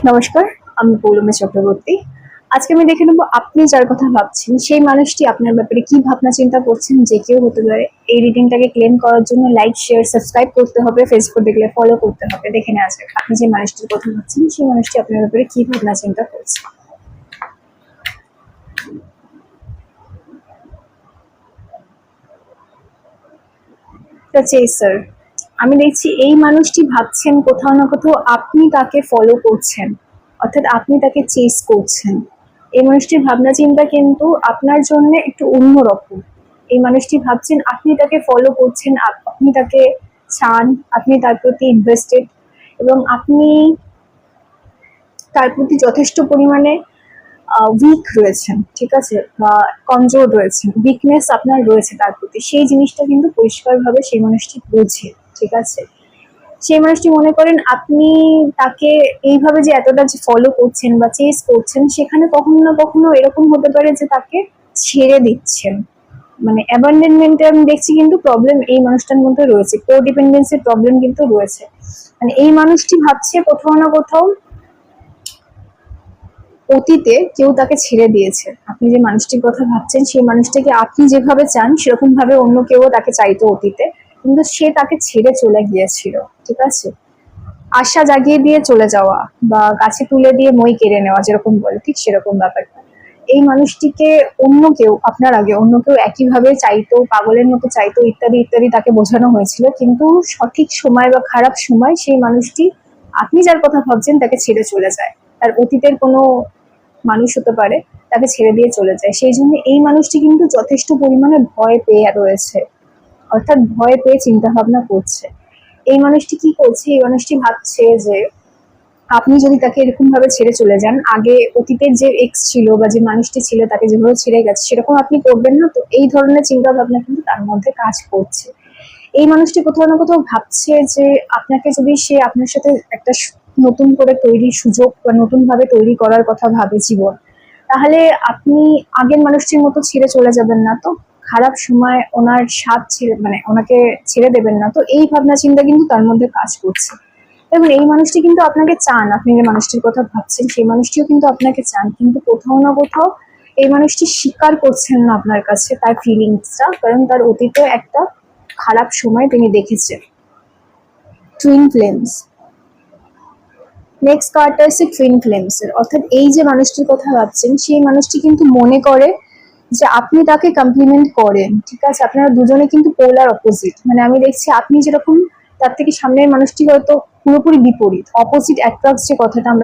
নমস্কার, আমি পৌলমী চক্রবর্তী। আজকে আমি দেখে নেবো আপনি যার কথা ভাবছেন সেই মানুষটি আপনার ব্যাপারে কি ভাবনা চিন্তা করছেন, যে কেউ হতে পারে। এই রিডিংটাকে ক্লেম করার জন্য লাইক, শেয়ার, সাবস্ক্রাইব করতে হবে, ফেসবুক দেখলে ফলো করতে হবে। দেখে নেওয়া যাক আপনি যে মানুষটির কথা ভাবছেন সেই মানুষটি আপনার ব্যাপারে কি ভাবনা চিন্তা করছে। স্যার, আমি দেখছি এই মানুষটি ভাবছেন কোথাও না কোথাও আপনি তাকে ফলো করছেন, অর্থাৎ আপনি তাকে চেস করছেন। এই মানুষটির ভাবনা চিন্তা কিন্তু আপনার জন্য একটু অন্যরকম। এই মানুষটি ভাবছেন আপনি তাকে ফলো করছেন, আপনি তাকে চান, আপনি তার প্রতি ইনভেস্টেড এবং আপনি তার প্রতি যথেষ্ট পরিমাণে উইক রয়েছেন, ঠিক আছে, বা কমজোর রয়েছেন, উইকনেস আপনার রয়েছে তার প্রতি। সেই জিনিসটা কিন্তু পরিষ্কারভাবে সেই মানুষটি বোঝে, ঠিক আছে। সেই মানুষটি মনে করেন আপনি তাকে এইভাবে যে এতটা যে ফলো করছেন বা চেস করছেন, সেখানে কখনো না কখনো এরকম হতে পারে যে তাকে ছেড়ে দিচ্ছেন। মানে অ্যাবান্ডনমেন্টে আমি দেখছি কিন্তু প্রবলেম এই মানুষটার মধ্যে রয়েছে, কোডিপেন্ডেন্সির প্রবলেম কিন্তু রয়েছে। মানে এই মানুষটি ভাবছে কোথাও না কোথাও অতীতে কেউ তাকে ছেড়ে দিয়েছে। আপনি যে মানুষটির কথা ভাবছেন সেই মানুষটাকে আপনি যেভাবে চান সেরকম ভাবে অন্য কেউ তাকে চাইতো অতীতে, কিন্তু সে তাকে ছেড়ে চলে গিয়েছিল, ঠিক আছে। আশা জাগিয়ে দিয়ে চলে যাওয়া বা গাছে তুলে দিয়ে মই কেড়ে নেওয়া যেরকম বলে, ঠিক সেরকম ব্যাপারটা। এই মানুষটিকে অন্য কেউ, আপনার আগে অন্য কেউ একইভাবে চাইতো, পাগলের মতো চাইতো, ইত্যাদি ইত্যাদি তাকে বোঝানো হয়েছিল, কিন্তু সঠিক সময় বা খারাপ সময় সেই মানুষটি আপনি যার কথা ভাবছেন তাকে ছেড়ে চলে যায়। তার অতীতের কোনো মানুষ হতে পারে, তাকে ছেড়ে দিয়ে চলে যায়। সেই জন্য এই মানুষটি কিন্তু যথেষ্ট পরিমাণে ভয় পেয়ে রয়েছে, অর্থাৎ ভয় পেয়ে চিন্তা ভাবনা করছে। এই মানুষটি কি করছে, এই মানুষটি ভাবছে যে আপনি যদি তাকে এরকম ভাবে ছেড়ে চলে যান, আগে অতীতের যে এক্স ছিল বা যে মানুষটি ছিল তাকে যেভাবে ছেড়ে গেছে সেরকম আপনি করবেন না। তো এই ধরনের চিন্তা ভাবনা কিন্তু তার মধ্যে কাজ করছে। এই মানুষটি কোথাও না কোথাও ভাবছে যে আপনাকে যদি সে আপনার সাথে একটা নতুন করে তৈরির সুযোগ বা নতুন ভাবে তৈরি করার কথা ভাবে জীবন, তাহলে আপনি আগের মানুষটির মতো ছেড়ে চলে যাবেন না তো, খারাপ সময় ওনার সাথ ছেড়ে মানে ওনাকে ছেড়ে দেবেন না তো। এই ভাবনা চিন্তা কিন্তু তার মধ্যে কাজ করছে। এবং এই মানুষটি কিন্তু আপনাকে চান, আপনি যে মানুষটির কথা ভাবছেন সেই মানুষটিও কিন্তু আপনাকে চান, কিন্তু কোথাও না কোথাও এই মানুষটি স্বীকার করছেন না আপনার কাছে তার ফিলিংসটা, কারণ তার অতীতে একটা খারাপ সময় তিনি দেখেছেন। টুইন ফ্লেমস, নেক্সট কার্ডটা হচ্ছে টুইন ফ্লেমস এর, অর্থাৎ এই যে মানুষটির কথা ভাবছেন সেই মানুষটি কিন্তু মনে করে যে আপনি তাকে কমপ্লিমেন্ট করেন, ঠিক আছে। আপনারা দুজনে কিন্তু পোলার অপোজিট। মানে আমি দেখছি আপনি যেরকম, তার থেকে সামনের মানুষটি হয়তো পুরোপুরি বিপরীত, অপোজিট অ্যাট্রাক্টস যে কথাটা আমরা